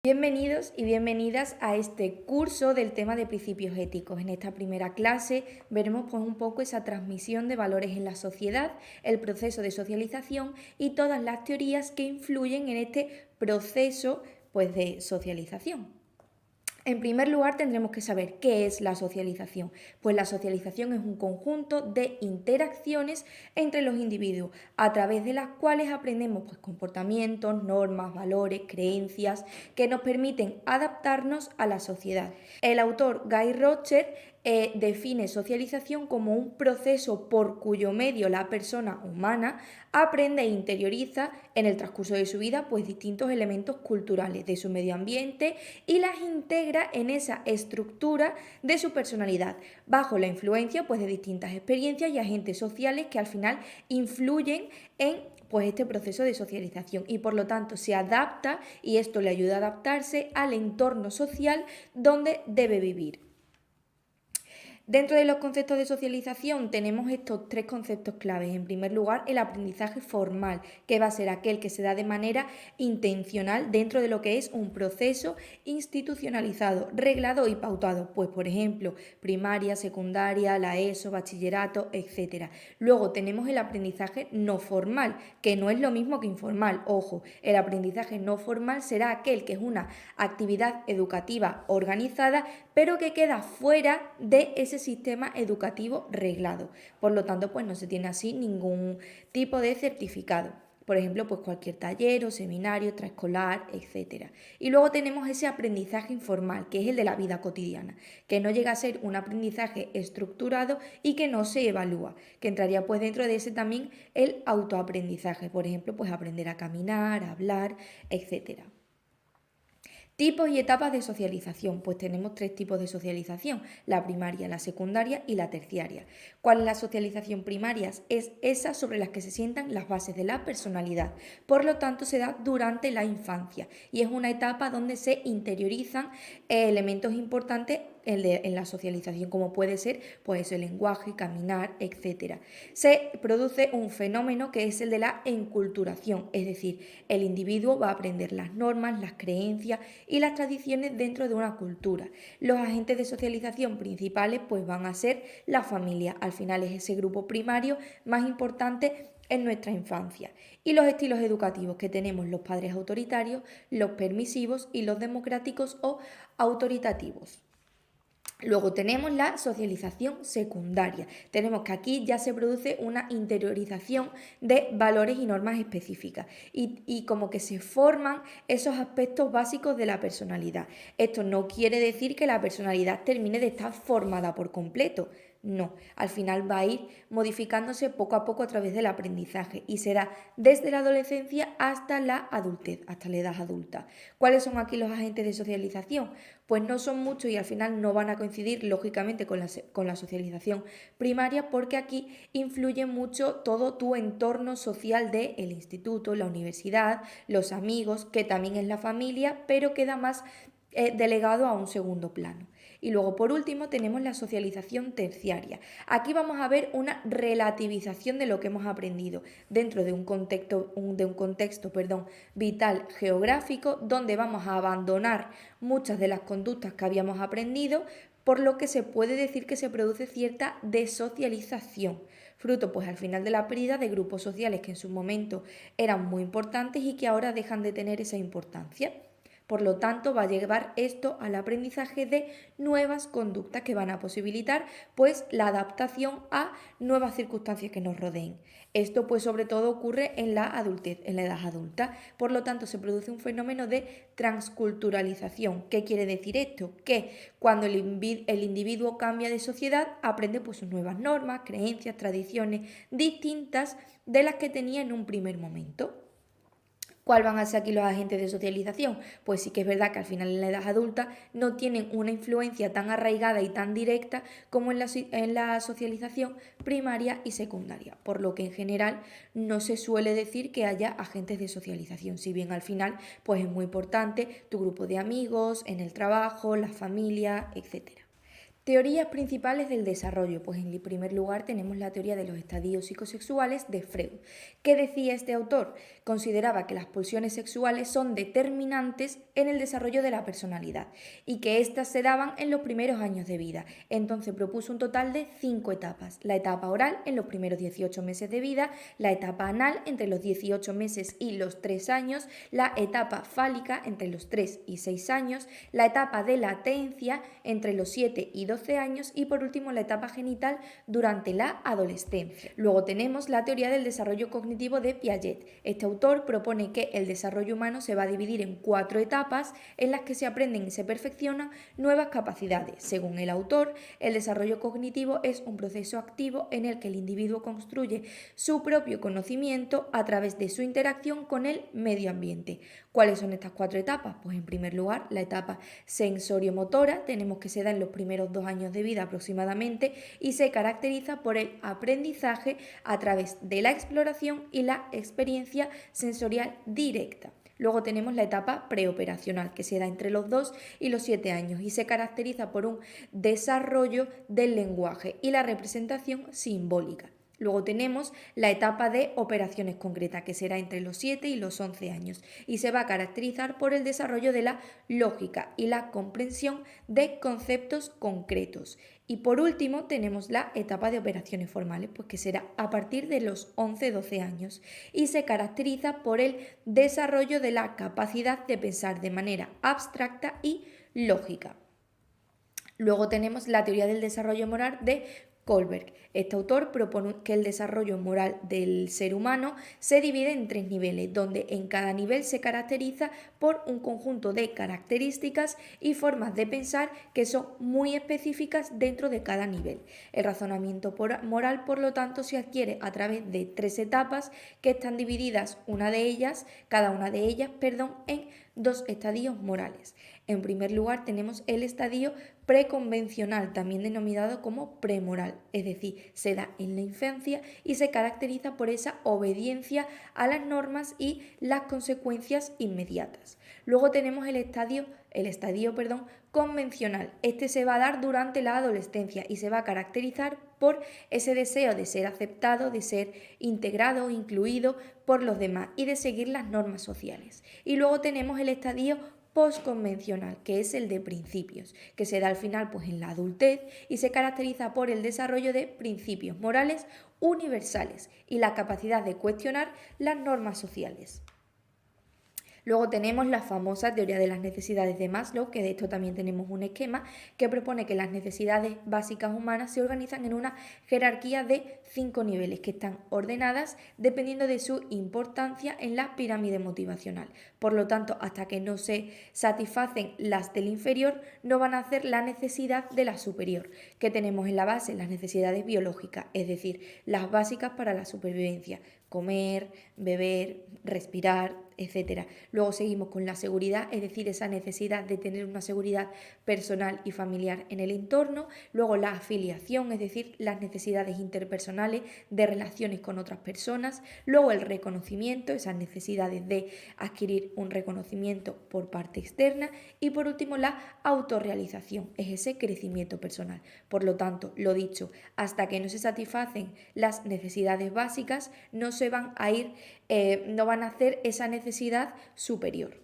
Bienvenidos y bienvenidas a este curso del tema de principios éticos. En esta primera clase veremos pues, un poco esa transmisión de valores en la sociedad, el proceso de socialización y todas las teorías que influyen en este proceso pues, de socialización. En primer lugar, tendremos que saber qué es la socialización. Pues la socialización es un conjunto de interacciones entre los individuos, a través de las cuales aprendemos pues, comportamientos, normas, valores, creencias, que nos permiten adaptarnos a la sociedad. El autor Guy Rocher define socialización como un proceso por cuyo medio la persona humana aprende e interioriza en el transcurso de su vida pues, distintos elementos culturales de su medio ambiente y las integra en esa estructura de su personalidad, bajo la influencia pues, de distintas experiencias y agentes sociales que al final influyen en pues este proceso de socialización y por lo tanto se adapta y esto le ayuda a adaptarse al entorno social donde debe vivir. Dentro de los conceptos de socialización tenemos estos tres conceptos claves. En primer lugar, el aprendizaje formal, que va a ser aquel que se da de manera intencional dentro de lo que es un proceso institucionalizado, reglado y pautado. Pues, por ejemplo, primaria, secundaria, la ESO, bachillerato, etc. Luego tenemos el aprendizaje no formal, que no es lo mismo que informal. Ojo, el aprendizaje no formal será aquel que es una actividad educativa organizada, pero que queda fuera de ese sistema educativo reglado. Por lo tanto, pues no se tiene así ningún tipo de certificado. Por ejemplo, pues cualquier taller o seminario, extraescolar, etc. Y luego tenemos ese aprendizaje informal, que es el de la vida cotidiana, que no llega a ser un aprendizaje estructurado y que no se evalúa, que entraría pues dentro de ese también el autoaprendizaje. Por ejemplo, pues aprender a caminar, a hablar, etc. Tipos y etapas de socialización. Pues tenemos tres tipos de socialización, la primaria, la secundaria y la terciaria. ¿Cuál es la socialización primaria? Es esa sobre las que se sientan las bases de la personalidad. Por lo tanto, se da durante la infancia y es una etapa donde se interiorizan elementos importantes en la socialización, como puede ser pues, el lenguaje, caminar, etc. Se produce un fenómeno que es el de la enculturación, es decir, el individuo va a aprender las normas, las creencias y las tradiciones dentro de una cultura. Los agentes de socialización principales pues, van a ser la familia, al final es ese grupo primario más importante en nuestra infancia. Y los estilos educativos que tenemos los padres autoritarios, los permisivos y los democráticos o autoritativos. Luego tenemos la socialización secundaria. Tenemos que aquí ya se produce una interiorización de valores y normas específicas y como que se forman esos aspectos básicos de la personalidad. Esto no quiere decir que la personalidad termine de estar formada por completo. No, al final va a ir modificándose poco a poco a través del aprendizaje y será desde la adolescencia hasta la adultez, hasta la edad adulta. ¿Cuáles son aquí los agentes de socialización? Pues no son muchos y al final no van a coincidir lógicamente con la socialización primaria porque aquí influye mucho todo tu entorno social del instituto, la universidad, los amigos, que también es la familia, pero queda más delegado a un segundo plano. Y luego, por último, tenemos la socialización terciaria. Aquí vamos a ver una relativización de lo que hemos aprendido dentro de un contexto vital geográfico, donde vamos a abandonar muchas de las conductas que habíamos aprendido, por lo que se puede decir que se produce cierta desocialización, fruto pues al final de la pérdida de grupos sociales que en su momento eran muy importantes y que ahora dejan de tener esa importancia. Por lo tanto, va a llevar esto al aprendizaje de nuevas conductas que van a posibilitar pues la adaptación a nuevas circunstancias que nos rodeen. Esto pues sobre todo ocurre en la adultez, en la edad adulta. Por lo tanto, se produce un fenómeno de transculturalización. ¿Qué quiere decir esto? Que cuando el individuo cambia de sociedad, aprende pues sus nuevas normas, creencias, tradiciones distintas de las que tenía en un primer momento. ¿Cuál van a ser aquí los agentes de socialización? Pues sí que es verdad que al final en la edad adulta no tienen una influencia tan arraigada y tan directa como en la socialización primaria y secundaria, por lo que en general no se suele decir que haya agentes de socialización, si bien al final pues es muy importante tu grupo de amigos, en el trabajo, la familia, etc. Teorías principales del desarrollo. Pues en primer lugar tenemos la teoría de los estadios psicosexuales de Freud. ¿Qué decía este autor? Consideraba que las pulsiones sexuales son determinantes en el desarrollo de la personalidad y que éstas se daban en los primeros años de vida. Entonces propuso un total de 5 etapas. La etapa oral en los primeros 18 meses de vida, la etapa anal entre los 18 meses y los 3 años, la etapa fálica entre los 3 y 6 años, la etapa de latencia entre los 7 y 12 años y por último la etapa genital durante la adolescencia. Luego tenemos la teoría del desarrollo cognitivo de Piaget. Este autor propone que el desarrollo humano se va a dividir en 4 etapas en las que se aprenden y se perfeccionan nuevas capacidades. Según el autor, el desarrollo cognitivo es un proceso activo en el que el individuo construye su propio conocimiento a través de su interacción con el medio ambiente. ¿Cuáles son estas 4 etapas? Pues en primer lugar, la etapa sensoriomotora, tenemos que se da en los primeros 2 años de vida aproximadamente y se caracteriza por el aprendizaje a través de la exploración y la experiencia sensorial directa. Luego tenemos la etapa preoperacional, que se da entre los 2 y los 7 años y se caracteriza por un desarrollo del lenguaje y la representación simbólica. Luego tenemos la etapa de operaciones concretas, que será entre los 7 y los 11 años y se va a caracterizar por el desarrollo de la lógica y la comprensión de conceptos concretos. Y por último tenemos la etapa de operaciones formales, pues que será a partir de los 11-12 años y se caracteriza por el desarrollo de la capacidad de pensar de manera abstracta y lógica. Luego tenemos la teoría del desarrollo moral de Kohlberg. Este autor propone que el desarrollo moral del ser humano se divide en 3 niveles, donde en cada nivel se caracteriza por un conjunto de características y formas de pensar que son muy específicas dentro de cada nivel. El razonamiento moral, por lo tanto, se adquiere a través de 3 etapas que están divididas cada una de ellas, en 2 estadios morales. En primer lugar tenemos el estadio preconvencional, también denominado como premoral, es decir, se da en la infancia y se caracteriza por esa obediencia a las normas y las consecuencias inmediatas. Luego tenemos el estadio convencional. Este se va a dar durante la adolescencia y se va a caracterizar por ese deseo de ser aceptado, de ser integrado, incluido por los demás y de seguir las normas sociales. Y luego tenemos el estadio postconvencional, que es el de principios, que se da al final en la adultez y se caracteriza por el desarrollo de principios morales universales y la capacidad de cuestionar las normas sociales. Luego tenemos la famosa teoría de las necesidades de Maslow, que de esto también tenemos un esquema que propone que las necesidades básicas humanas se organizan en una jerarquía de 5 niveles que están ordenadas dependiendo de su importancia en la pirámide motivacional. Por lo tanto, hasta que no se satisfacen las del inferior, no van a hacer la necesidad de la superior, que tenemos en la base las necesidades biológicas, es decir, las básicas para la supervivencia: comer, beber, respirar, etc. Luego seguimos con la seguridad, es decir, esa necesidad de tener una seguridad personal y familiar en el entorno. Luego la afiliación, es decir, las necesidades interpersonales de relaciones con otras personas. Luego el reconocimiento, esas necesidades de adquirir un reconocimiento por parte externa. Y por último la autorrealización, es ese crecimiento personal. Por lo tanto, lo dicho, hasta que no se satisfacen las necesidades básicas, no van a hacer esa necesidad superior.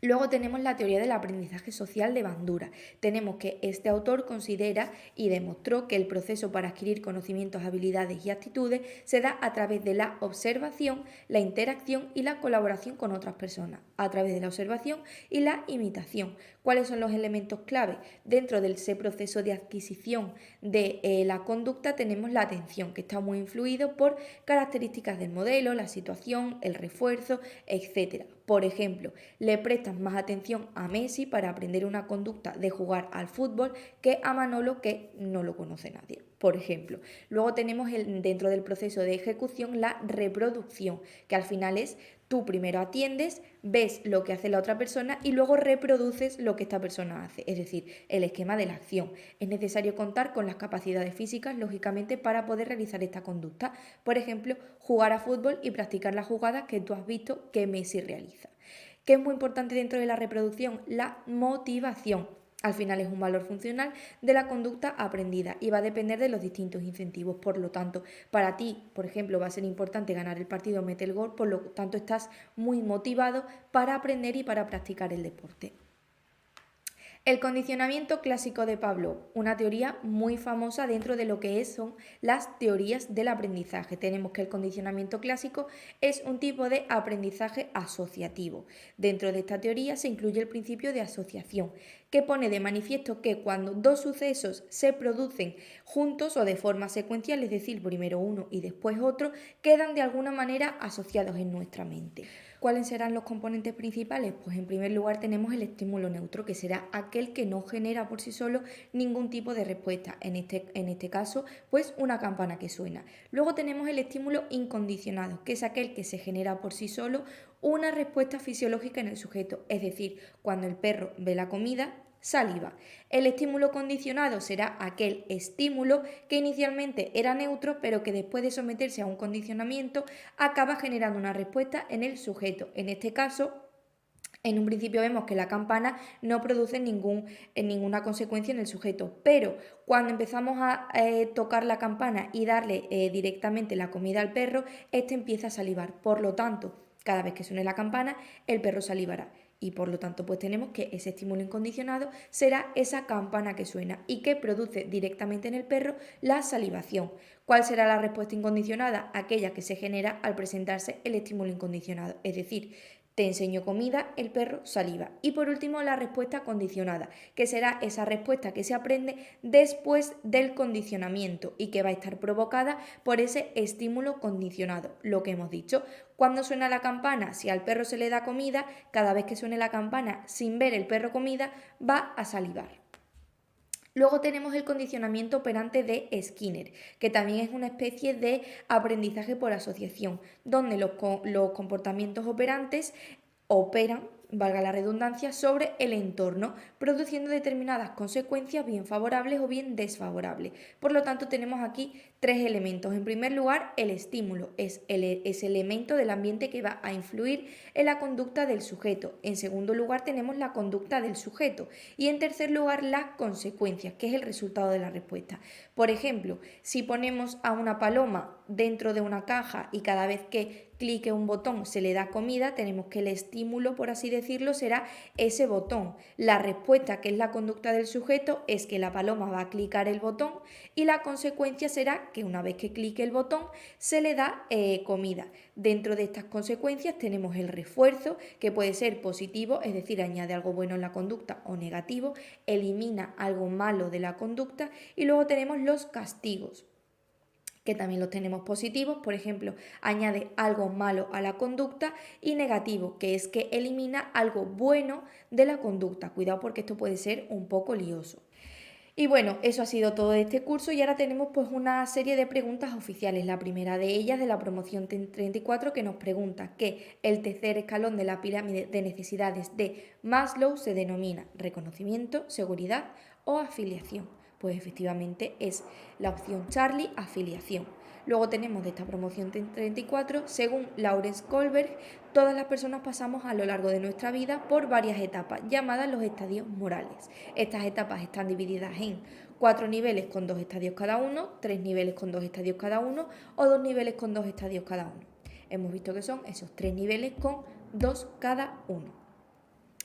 Luego tenemos la teoría del aprendizaje social de Bandura. Tenemos que este autor considera y demostró que el proceso para adquirir conocimientos, habilidades y actitudes se da a través de la observación, la interacción y la colaboración con otras personas, a través de la observación y la imitación. ¿Cuáles son los elementos clave? Dentro de ese proceso de adquisición de la conducta tenemos la atención, que está muy influido por características del modelo, la situación, el refuerzo, etc. Por ejemplo, le prestas más atención a Messi para aprender una conducta de jugar al fútbol que a Manolo, que no lo conoce nadie, por ejemplo. Luego tenemos dentro del proceso de ejecución la reproducción, que al final es: tú primero atiendes, ves lo que hace la otra persona y luego reproduces lo que esta persona hace, es decir, el esquema de la acción. Es necesario contar con las capacidades físicas, lógicamente, para poder realizar esta conducta. Por ejemplo, jugar a fútbol y practicar las jugadas que tú has visto que Messi realiza. ¿Qué es muy importante dentro de la reproducción? La motivación. Al final es un valor funcional de la conducta aprendida y va a depender de los distintos incentivos. Por lo tanto, para ti, por ejemplo, va a ser importante ganar el partido, meter el gol, por lo tanto estás muy motivado para aprender y para practicar el deporte. El condicionamiento clásico de Pavlov, una teoría muy famosa dentro de lo que son las teorías del aprendizaje. Tenemos que el condicionamiento clásico es un tipo de aprendizaje asociativo. Dentro de esta teoría se incluye el principio de asociación, que pone de manifiesto que cuando dos sucesos se producen juntos o de forma secuencial, es decir, primero uno y después otro, quedan de alguna manera asociados en nuestra mente. ¿Cuáles serán los componentes principales? Pues en primer lugar tenemos el estímulo neutro, que será aquel que no genera por sí solo ningún tipo de respuesta. En este caso, pues una campana que suena. Luego tenemos el estímulo incondicionado, que es aquel que se genera por sí solo una respuesta fisiológica en el sujeto. Es decir, cuando el perro ve la comida, saliva. El estímulo condicionado será aquel estímulo que inicialmente era neutro, pero que después de someterse a un condicionamiento acaba generando una respuesta en el sujeto. En este caso, en un principio vemos que la campana no produce ninguna consecuencia en el sujeto, pero cuando empezamos a tocar la campana y darle directamente la comida al perro, este empieza a salivar. Por lo tanto, cada vez que suene la campana, el perro salivará. Y por lo tanto, pues tenemos que ese estímulo incondicionado será esa campana que suena y que produce directamente en el perro la salivación. ¿Cuál será la respuesta incondicionada? Aquella que se genera al presentarse el estímulo incondicionado. Es decir, te enseño comida, el perro saliva. Y por último, la respuesta condicionada, que será esa respuesta que se aprende después del condicionamiento y que va a estar provocada por ese estímulo condicionado. Lo que hemos dicho, cuando suena la campana, si al perro se le da comida, cada vez que suene la campana sin ver el perro comida, va a salivar. Luego tenemos el condicionamiento operante de Skinner, que también es una especie de aprendizaje por asociación, donde los comportamientos operantes operan, valga la redundancia, sobre el entorno, produciendo determinadas consecuencias bien favorables o bien desfavorables. Por lo tanto, tenemos aquí tres elementos. En primer lugar, el estímulo es ese elemento del ambiente que va a influir en la conducta del sujeto. En segundo lugar, tenemos la conducta del sujeto. Y en tercer lugar, las consecuencias, que es el resultado de la respuesta. Por ejemplo, si ponemos a una paloma dentro de una caja y cada vez que clique un botón se le da comida, tenemos que el estímulo, por así decirlo, será ese botón. La respuesta, que es la conducta del sujeto, es que la paloma va a clicar el botón y la consecuencia será que una vez que clique el botón se le da comida. Dentro de estas consecuencias tenemos el refuerzo, que puede ser positivo, es decir, añade algo bueno en la conducta, o negativo, elimina algo malo de la conducta, y luego tenemos los castigos, que también los tenemos positivos, por ejemplo, añade algo malo a la conducta, y negativo, que es que elimina algo bueno de la conducta. Cuidado porque esto puede ser un poco lioso. Y bueno, eso ha sido todo de este curso y ahora tenemos pues una serie de preguntas oficiales. La primera de ellas de la promoción 34, que nos pregunta que el tercer escalón de la pirámide de necesidades de Maslow se denomina reconocimiento, seguridad o afiliación. Pues efectivamente es la opción Charlie, afiliación. Luego tenemos de esta promoción 34, según Lawrence Kohlberg, todas las personas pasamos a lo largo de nuestra vida por varias etapas, llamadas los estadios morales. Estas etapas están divididas en 4 niveles con 2 estadios cada uno, 3 niveles con 2 estadios cada uno o 2 niveles con 2 estadios cada uno. Hemos visto que son esos 3 niveles con 2 cada uno.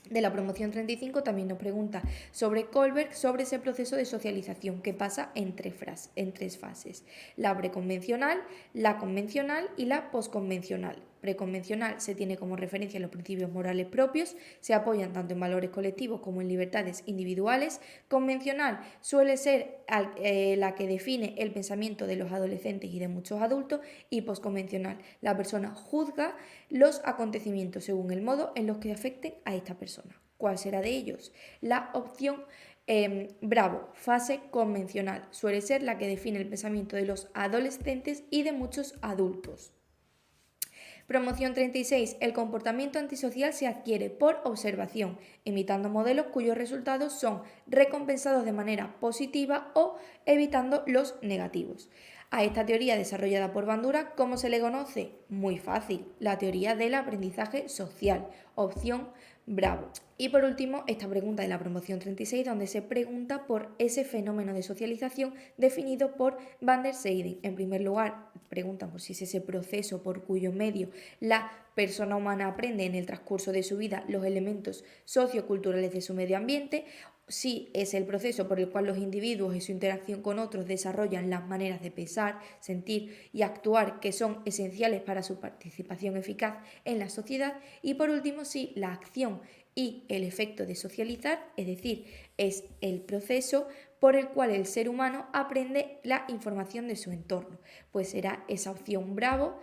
De la promoción 35 también nos pregunta sobre Kohlberg, sobre ese proceso de socialización que pasa en tres fases: la preconvencional, la convencional y la posconvencional. Preconvencional se tiene como referencia los principios morales propios, se apoyan tanto en valores colectivos como en libertades individuales. Convencional suele ser la que define el pensamiento de los adolescentes y de muchos adultos. Y posconvencional, la persona juzga los acontecimientos según el modo en los que afecten a esta persona. ¿Cuál será de ellos? La opción Bravo, fase convencional, suele ser la que define el pensamiento de los adolescentes y de muchos adultos. Promoción 36. El comportamiento antisocial se adquiere por observación, imitando modelos cuyos resultados son recompensados de manera positiva o evitando los negativos. A esta teoría desarrollada por Bandura, ¿cómo se le conoce? Muy fácil, la teoría del aprendizaje social. Opción Bravo. Y por último, esta pregunta de la promoción 36, donde se pregunta por ese fenómeno de socialización definido por Van der Seyden. En primer lugar, preguntan por si es ese proceso por cuyo medio la persona humana aprende en el transcurso de su vida los elementos socioculturales de su medio ambiente, si es el proceso por el cual los individuos y su interacción con otros desarrollan las maneras de pensar, sentir y actuar que son esenciales para su participación eficaz en la sociedad, y por último si la acción y el efecto de socializar, es decir, es el proceso por el cual el ser humano aprende la información de su entorno. Pues será esa opción bravo,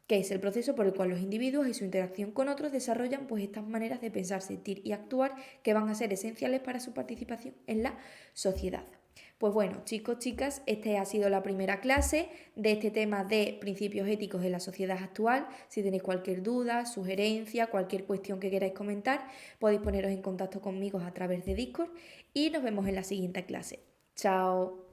que es el proceso por el cual los individuos y su interacción con otros desarrollan pues estas maneras de pensar, sentir y actuar que van a ser esenciales para su participación en la sociedad. Pues bueno, chicos, chicas, esta ha sido la primera clase de este tema de principios éticos en la sociedad actual. Si tenéis cualquier duda, sugerencia, cualquier cuestión que queráis comentar, podéis poneros en contacto conmigo a través de Discord y nos vemos en la siguiente clase. Chao.